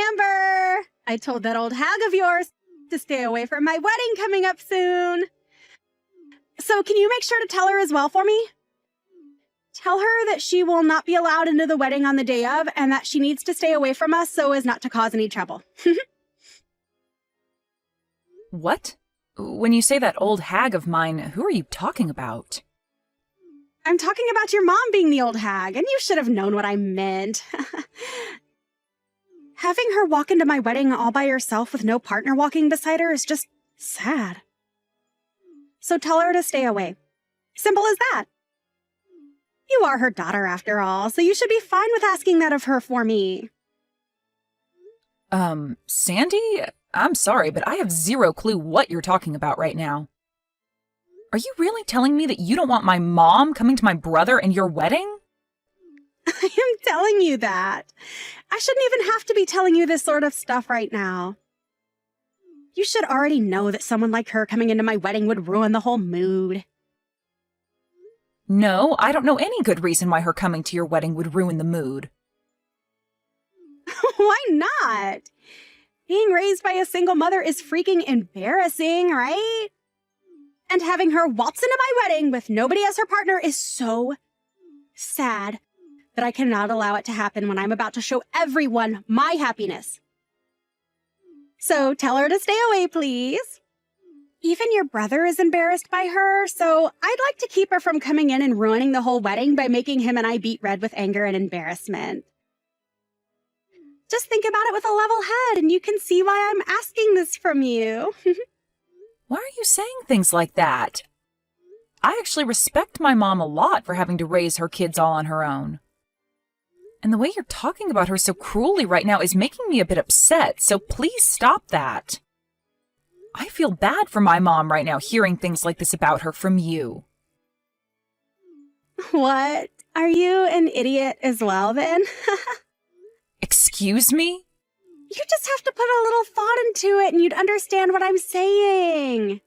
Amber! I told that old hag of yours to stay away from my wedding coming up soon. So can you make sure to tell her as well for me? Tell her that she will not be allowed into the wedding on the day of and that she needs to stay away from us so as not to cause any trouble. What? When you say that old hag of mine, who are you talking about? I'm talking about your mom being the old hag, and you should have known what I meant. Having her walk into my wedding all by herself with no partner walking beside her is just sad. So tell her to stay away. Simple as that. You are her daughter after all, so you should be fine with asking that of her for me. Sandy? I'm sorry, but I have zero clue what you're talking about right now. Are you really telling me that you don't want my mom coming to my brother and your wedding? I am telling you that. I shouldn't even have to be telling you this sort of stuff right now. You should already know that someone like her coming into my wedding would ruin the whole mood. No, I don't know any good reason why her coming to your wedding would ruin the mood. Why not? Being raised by a single mother is freaking embarrassing, right? And having her waltz into my wedding with nobody as her partner is so sad that I cannot allow it to happen when I'm about to show everyone my happiness. So tell her to stay away, please. Even your brother is embarrassed by her, so I'd like to keep her from coming in and ruining the whole wedding by making him and I beat red with anger and embarrassment. Just think about it with a level head, and you can see why I'm asking this from you. Why are you saying things like that? I actually respect my mom a lot for having to raise her kids all on her own. And the way you're talking about her so cruelly right now is making me a bit upset, so please stop that. I feel bad for my mom right now hearing things like this about her from you. What? Are you an idiot as well, then? Excuse me? You just have to put a little thought into it and you'd understand what I'm saying.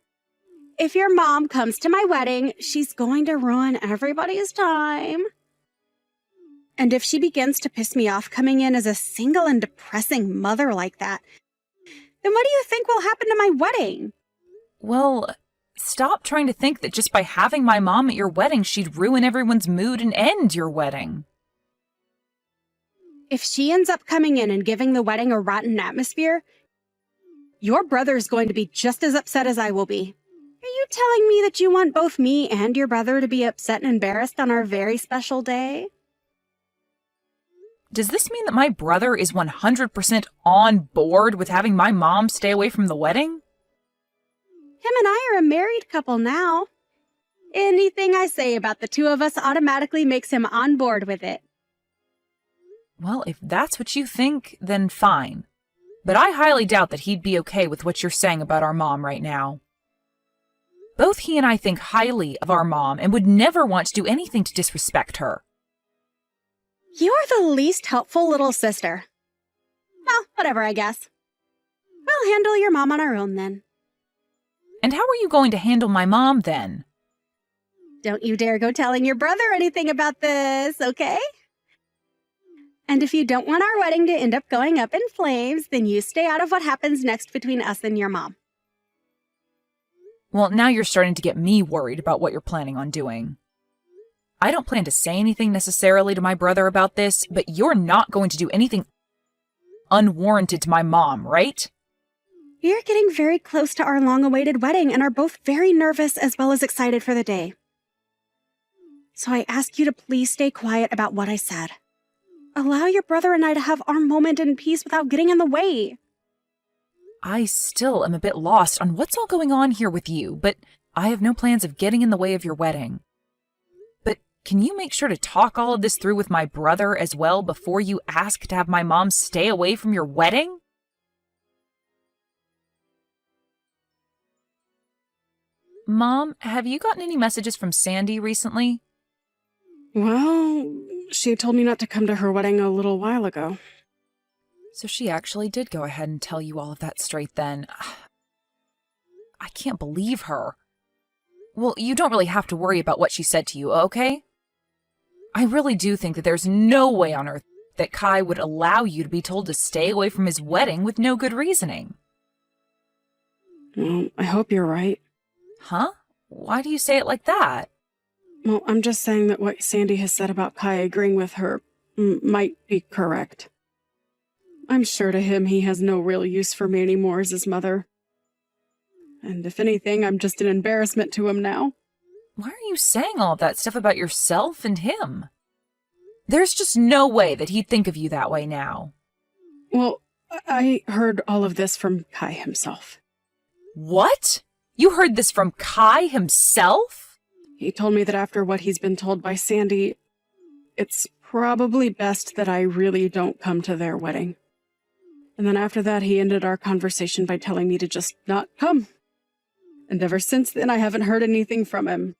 If your mom comes to my wedding, she's going to ruin everybody's time. And if she begins to piss me off coming in as a single and depressing mother like that, then what do you think will happen to my wedding? Well, stop trying to think that just by having my mom at your wedding, she'd ruin everyone's mood and end your wedding. If she ends up coming in and giving the wedding a rotten atmosphere, your brother's going to be just as upset as I will be. Are you telling me that you want both me and your brother to be upset and embarrassed on our very special day? Does this mean that my brother is 100% on board with having my mom stay away from the wedding? Him and I are a married couple now. Anything I say about the two of us automatically makes him on board with it. Well, if that's what you think, then fine. But I highly doubt that he'd be okay with what you're saying about our mom right now. Both he and I think highly of our mom and would never want to do anything to disrespect her. You're the least helpful little sister. Well, whatever, I guess. We'll handle your mom on our own then. And how are you going to handle my mom then? Don't you dare go telling your brother anything about this, okay? And if you don't want our wedding to end up going up in flames, then you stay out of what happens next between us and your mom. Well, now you're starting to get me worried about what you're planning on doing. I don't plan to say anything necessarily to my brother about this, but you're not going to do anything unwarranted to my mom, right? We're getting very close to our long-awaited wedding and are both very nervous as well as excited for the day. So I ask you to please stay quiet about what I said. Allow your brother and I to have our moment in peace without getting in the way. I still am a bit lost on what's all going on here with you, but I have no plans of getting in the way of your wedding. But can you make sure to talk all of this through with my brother as well before you ask to have my mom stay away from your wedding? Mom, have you gotten any messages from Sandy recently? Well, she told me not to come to her wedding a little while ago. So she actually did go ahead and tell you all of that straight then. I can't believe her. Well, you don't really have to worry about what she said to you, okay? I really do think that there's no way on earth that Kai would allow you to be told to stay away from his wedding with no good reasoning. Well, I hope you're right. Huh? Why do you say it like that? Well, I'm just saying that what Sandy has said about Kai agreeing with her might be correct. I'm sure to him he has no real use for me anymore as his mother. And if anything, I'm just an embarrassment to him now. Why are you saying all that stuff about yourself and him? There's just no way that he'd think of you that way now. Well, I heard all of this from Kai himself. What? You heard this from Kai himself? He told me that after what he's been told by Sandy, it's probably best that I really don't come to their wedding. And then after that, he ended our conversation by telling me to just not come. And ever since then, I haven't heard anything from him.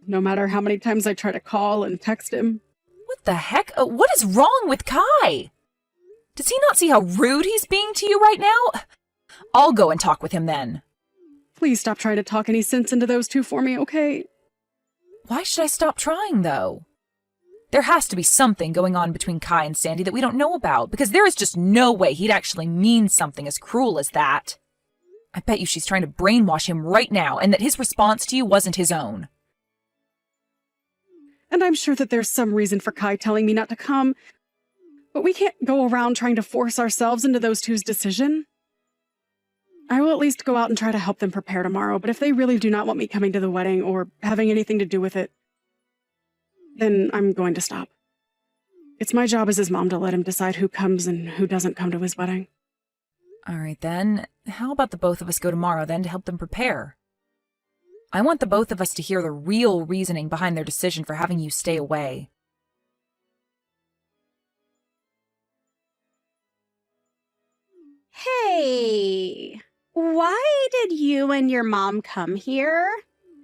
No matter how many times I try to call and text him. What the heck? What is wrong with Kai? Does he not see how rude he's being to you right now? I'll go and talk with him then. Please stop trying to talk any sense into those two for me, okay? Why should I stop trying, though? There has to be something going on between Kai and Sandy that we don't know about, because there is just no way he'd actually mean something as cruel as that. I bet you she's trying to brainwash him right now, and that his response to you wasn't his own. And I'm sure that there's some reason for Kai telling me not to come, but we can't go around trying to force ourselves into those two's decision. I will at least go out and try to help them prepare tomorrow, but if they really do not want me coming to the wedding or having anything to do with it, then I'm going to stop. It's my job as his mom to let him decide who comes and who doesn't come to his wedding. All right, then. How about the both of us go tomorrow, then, to help them prepare? I want the both of us to hear the real reasoning behind their decision for having you stay away. Hey, why did you and your mom come here?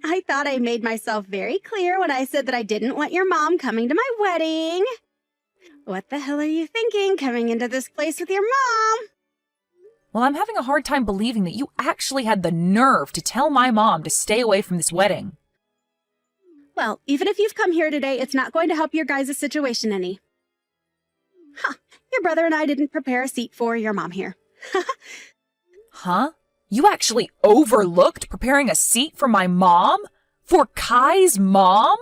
I thought I made myself very clear when I said that I didn't want your mom coming to my wedding. What the hell are you thinking coming into this place with your mom? Well, I'm having a hard time believing that you actually had the nerve to tell my mom to stay away from this wedding. Well, even if you've come here today, it's not going to help your guys' situation any. Huh, your brother and I didn't prepare a seat for your mom here. Huh? You actually overlooked preparing a seat for my mom? For Kai's mom?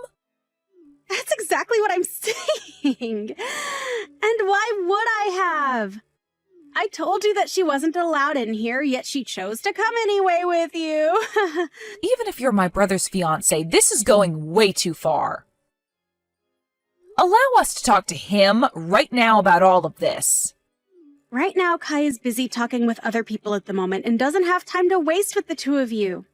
That's exactly what I'm saying. And why would I have? I told you that she wasn't allowed in here, yet she chose to come anyway with you. Even if you're my brother's fiancé, this is going way too far. Allow us to talk to him right now about all of this. Right now, Kai is busy talking with other people at the moment and doesn't have time to waste with the two of you.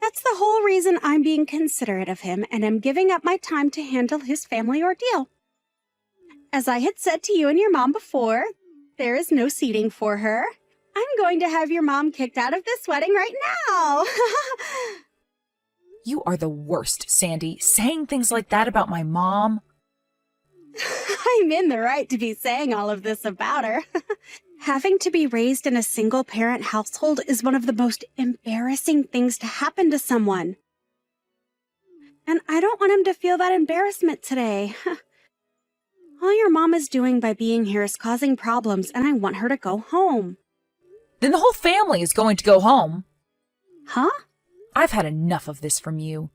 That's the whole reason I'm being considerate of him and am giving up my time to handle his family ordeal. As I had said to you and your mom before, there is no seating for her. I'm going to have your mom kicked out of this wedding right now. You are the worst, Sandy, saying things like that about my mom. I'm in the right to be saying all of this about her. Having to be raised in a single-parent household is one of the most embarrassing things to happen to someone. And I don't want him to feel that embarrassment today. All your mom is doing by being here is causing problems, and I want her to go home. Then the whole family is going to go home. Huh? I've had enough of this from you.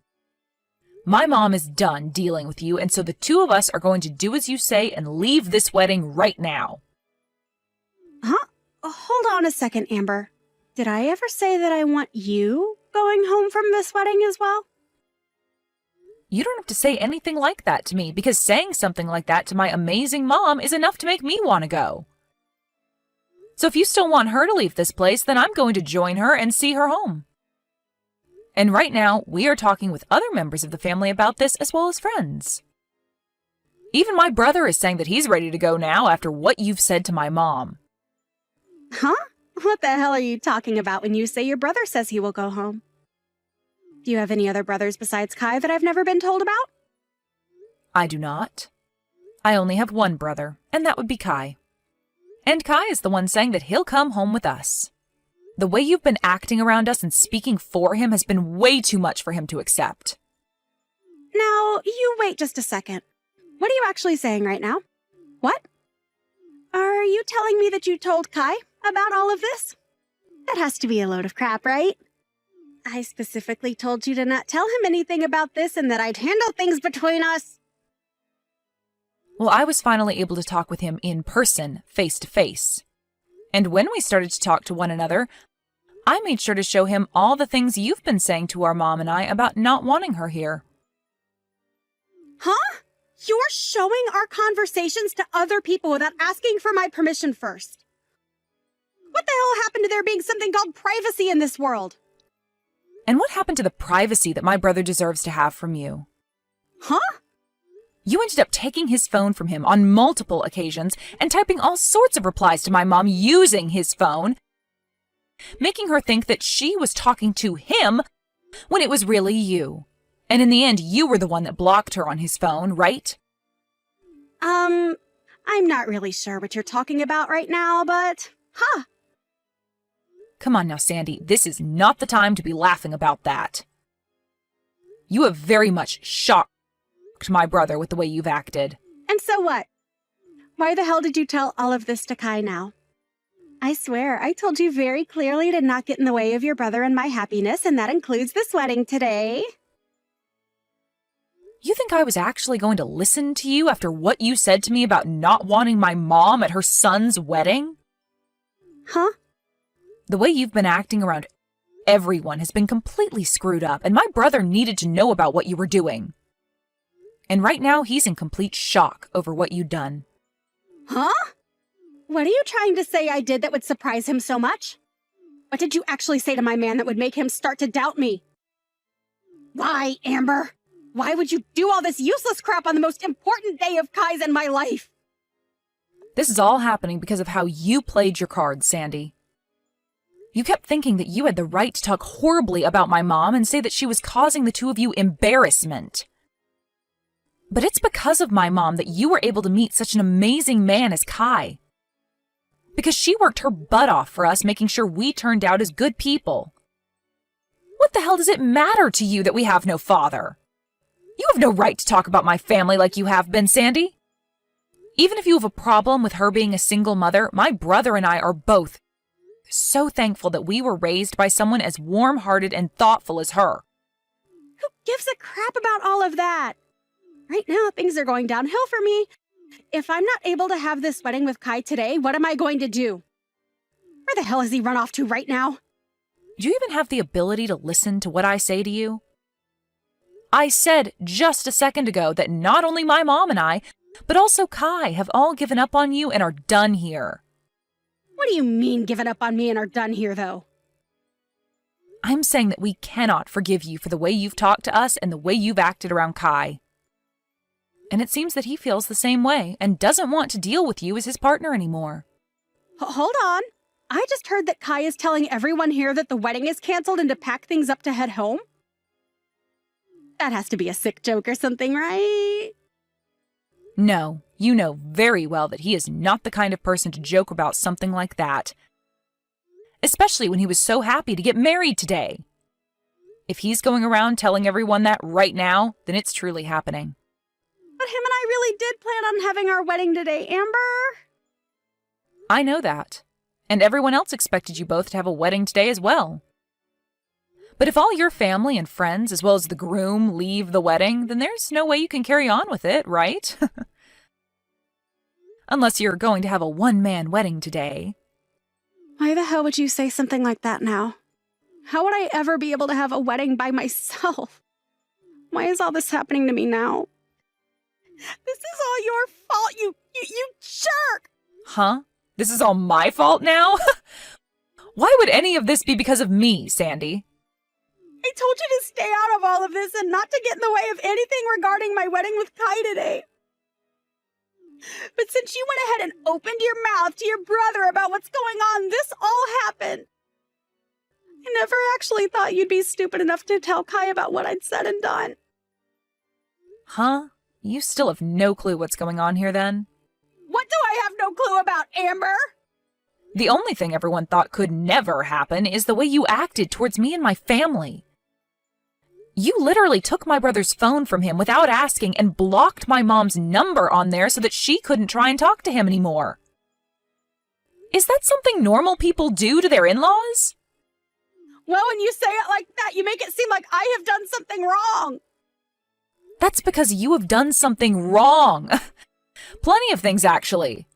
My mom is done dealing with you, and so the two of us are going to do as you say and leave this wedding right now. Huh? Hold on a second, Amber. Did I ever say that I want you going home from this wedding as well? You don't have to say anything like that to me, because saying something like that to my amazing mom is enough to make me want to go. So if you still want her to leave this place, then I'm going to join her and see her home. And right now, we are talking with other members of the family about this as well as friends. Even my brother is saying that he's ready to go now after what you've said to my mom. Huh? What the hell are you talking about when you say your brother says he will go home? Do you have any other brothers besides Kai that I've never been told about? I do not. I only have one brother, and that would be Kai. And Kai is the one saying that he'll come home with us. The way you've been acting around us and speaking for him has been way too much for him to accept. Now, you wait just a second. What are you actually saying right now? What? Are you telling me that you told Kai about all of this? That has to be a load of crap, right? I specifically told you to not tell him anything about this and that I'd handle things between us. Well, I was finally able to talk with him in person, face to face. And when we started to talk to one another, I made sure to show him all the things you've been saying to our mom and I about not wanting her here. Huh? You're showing our conversations to other people without asking for my permission first. What the hell happened to there being something called privacy in this world? And what happened to the privacy that my brother deserves to have from you? Huh? You ended up taking his phone from him on multiple occasions and typing all sorts of replies to my mom using his phone, making her think that she was talking to him when it was really you. And in the end, you were the one that blocked her on his phone, right? I'm not really sure what you're talking about right now, but... Huh. Come on now, Sandy. This is not the time to be laughing about that. You have very much shocked my brother with the way you've acted. And so what? Why the hell did you tell all of this to Kai now? I swear, I told you very clearly to not get in the way of your brother and my happiness, and that includes this wedding today. You think I was actually going to listen to you after what you said to me about not wanting my mom at her son's wedding? Huh? The way you've been acting around everyone has been completely screwed up, and my brother needed to know about what you were doing. And right now, he's in complete shock over what you'd done. Huh? What are you trying to say I did that would surprise him so much? What did you actually say to my man that would make him start to doubt me? Why, Amber? Why would you do all this useless crap on the most important day of Kai's in my life? This is all happening because of how you played your cards, Sandy. You kept thinking that you had the right to talk horribly about my mom and say that she was causing the two of you embarrassment. But it's because of my mom that you were able to meet such an amazing man as Kai. Because she worked her butt off for us, making sure we turned out as good people. What the hell does it matter to you that we have no father? You have no right to talk about my family like you have been, Sandy. Even if you have a problem with her being a single mother, my brother and I are both so thankful that we were raised by someone as warm-hearted and thoughtful as her. Who gives a crap about all of that? Right now, things are going downhill for me. If I'm not able to have this wedding with Kai today, what am I going to do? Where the hell has he run off to right now? Do you even have the ability to listen to what I say to you? I said just a second ago that not only my mom and I, but also Kai have all given up on you and are done here. What do you mean given up on me and are done here, though? I'm saying that we cannot forgive you for the way you've talked to us and the way you've acted around Kai. And it seems that he feels the same way and doesn't want to deal with you as his partner anymore. Hold on. I just heard that Kai is telling everyone here that the wedding is canceled and to pack things up to head home. That has to be a sick joke or something, right? No, you know very well that he is not the kind of person to joke about something like that. Especially when he was so happy to get married today. If he's going around telling everyone that right now, then it's truly happening. But him and I really did plan on having our wedding today, Amber. I know that. And everyone else expected you both to have a wedding today as well. But if all your family and friends, as well as the groom, leave the wedding, then there's no way you can carry on with it, right? Unless you're going to have a one-man wedding today. Why the hell would you say something like that now? How would I ever be able to have a wedding by myself? Why is all this happening to me now? This is all your fault, you jerk! Huh? This is all my fault now? Why would any of this be because of me, Sandy? I told you to stay out of all of this and not to get in the way of anything regarding my wedding with Kai today. But since you went ahead and opened your mouth to your brother about what's going on, this all happened. I never actually thought you'd be stupid enough to tell Kai about what I'd said and done. Huh? You still have no clue what's going on here then? What do I have no clue about, Amber? The only thing everyone thought could never happen is the way you acted towards me and my family. You literally took my brother's phone from him without asking and blocked my mom's number on there so that she couldn't try and talk to him anymore. Is that something normal people do to their in-laws? Well, when you say it like that, you make it seem like I have done something wrong. That's because you have done something wrong. Plenty of things, actually.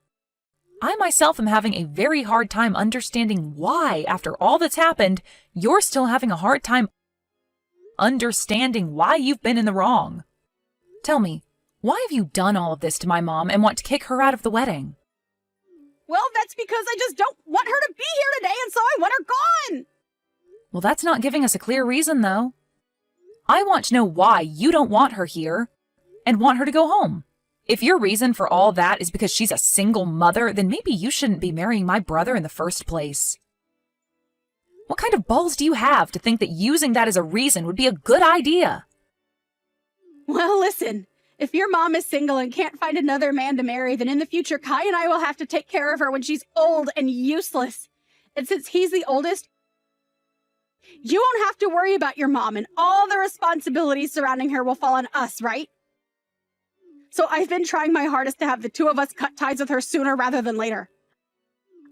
I myself am having a very hard time understanding why, after all that's happened, you're still having a hard time understanding why you've been in the wrong. Tell me, why have you done all of this to my mom and want to kick her out of the wedding? Well, that's because I just don't want her to be here today, and so I want her gone. Well, that's not giving us a clear reason, though. I want to know why you don't want her here and want her to go home. If your reason for all that is because she's a single mother, then maybe you shouldn't be marrying my brother in the first place. What kind of balls do you have to think that using that as a reason would be a good idea? Well, listen, if your mom is single and can't find another man to marry, then in the future, Kai and I will have to take care of her when she's old and useless. And since he's the oldest, you won't have to worry about your mom, and all the responsibilities surrounding her will fall on us, right? So I've been trying my hardest to have the two of us cut ties with her sooner rather than later.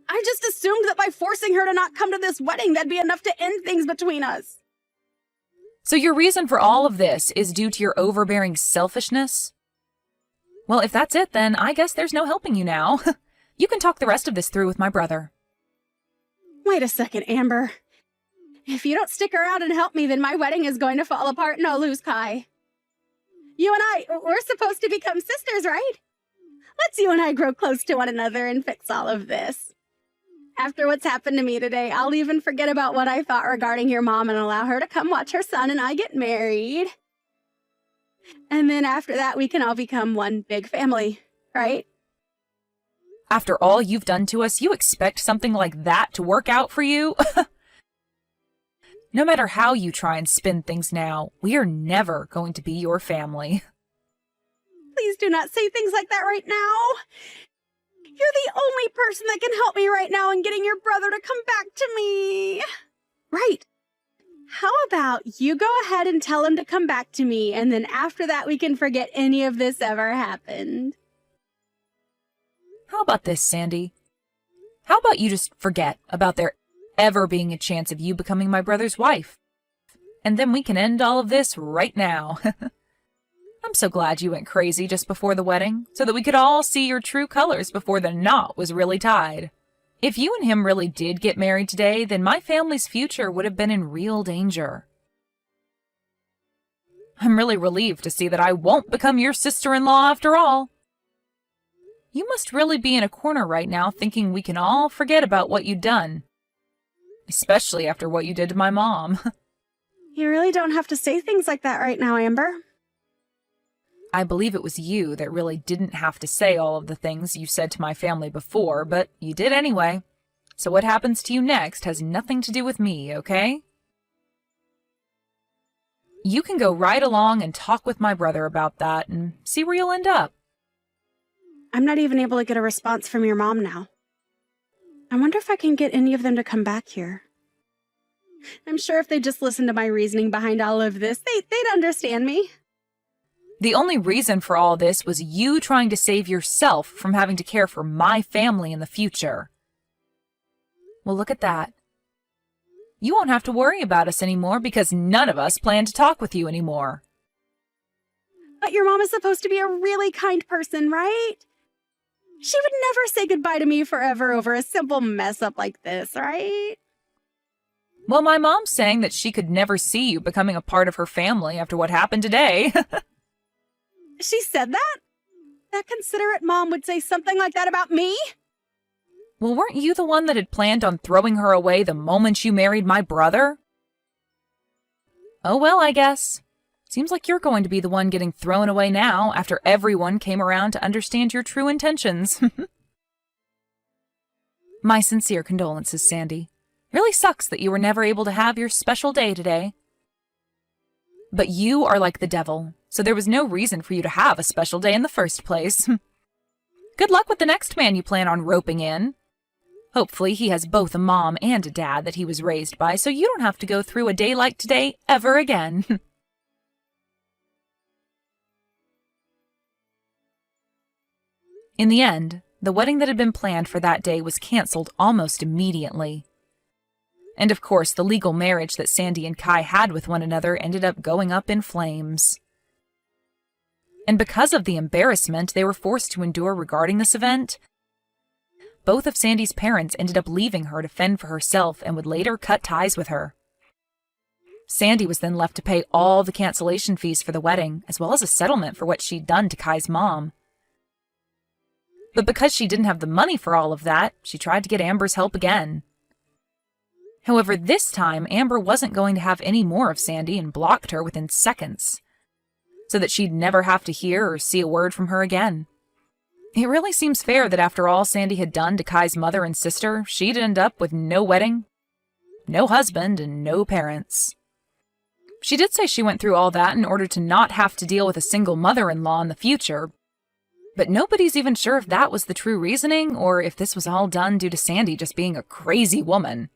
I just assumed that by forcing her to not come to this wedding, that'd be enough to end things between us. So your reason for all of this is due to your overbearing selfishness? Well, if that's it, then I guess there's no helping you now. You can talk the rest of this through with my brother. Wait a second, Amber. If you don't stick around and help me, then my wedding is going to fall apart and I'll lose Kai. You and we're supposed to become sisters, right? Let's you and I grow close to one another and fix all of this. After what's happened to me today, I'll even forget about what I thought regarding your mom and allow her to come watch her son and I get married. And then after that, we can all become one big family, right? After all you've done to us, you expect something like that to work out for you? No matter how you try and spin things now, we are never going to be your family. Please do not say things like that right now. You're the only person that can help me right now in getting your brother to come back to me. Right. How about you go ahead and tell him to come back to me, and then after that we can forget any of this ever happened. How about this, Sandy? How about you just forget about there ever being a chance of you becoming my brother's wife? And then we can end all of this right now. I'm so glad you went crazy just before the wedding, so that we could all see your true colors before the knot was really tied. If you and him really did get married today, then my family's future would have been in real danger. I'm really relieved to see that I won't become your sister-in-law after all. You must really be in a corner right now thinking we can all forget about what you've done. Especially after what you did to my mom. You really don't have to say things like that right now, Amber. I believe it was you that really didn't have to say all of the things you said to my family before, but you did anyway. So what happens to you next has nothing to do with me, okay? You can go right along and talk with my brother about that and see where you'll end up. I'm not even able to get a response from your mom now. I wonder if I can get any of them to come back here. I'm sure if they just listened to my reasoning behind all of this, they'd understand me. The only reason for all this was you trying to save yourself from having to care for my family in the future. Well, look at that. You won't have to worry about us anymore because none of us plan to talk with you anymore. But your mom is supposed to be a really kind person, right? She would never say goodbye to me forever over a simple mess-up like this, right? Well, my mom's saying that she could never see you becoming a part of her family after what happened today. She said that? That considerate mom would say something like that about me? Well, weren't you the one that had planned on throwing her away the moment you married my brother? Oh well, I guess. Seems like you're going to be the one getting thrown away now after everyone came around to understand your true intentions. My sincere condolences, Sandy. Really sucks that you were never able to have your special day today. But you are like the devil, so there was no reason for you to have a special day in the first place. Good luck with the next man you plan on roping in. Hopefully he has both a mom and a dad that he was raised by, so you don't have to go through a day like today ever again. In the end, the wedding that had been planned for that day was canceled almost immediately. And of course, the legal marriage that Sandy and Kai had with one another ended up going up in flames. And because of the embarrassment they were forced to endure regarding this event, both of Sandy's parents ended up leaving her to fend for herself and would later cut ties with her. Sandy was then left to pay all the cancellation fees for the wedding, as well as a settlement for what she'd done to Kai's mom. But because she didn't have the money for all of that, she tried to get Amber's help again. However, this time, Amber wasn't going to have any more of Sandy and blocked her within seconds, so that she'd never have to hear or see a word from her again. It really seems fair that after all Sandy had done to Kai's mother and sister, she'd end up with no wedding, no husband, and no parents. She did say she went through all that in order to not have to deal with a single mother-in-law in the future, but nobody's even sure if that was the true reasoning or if this was all done due to Sandy just being a crazy woman.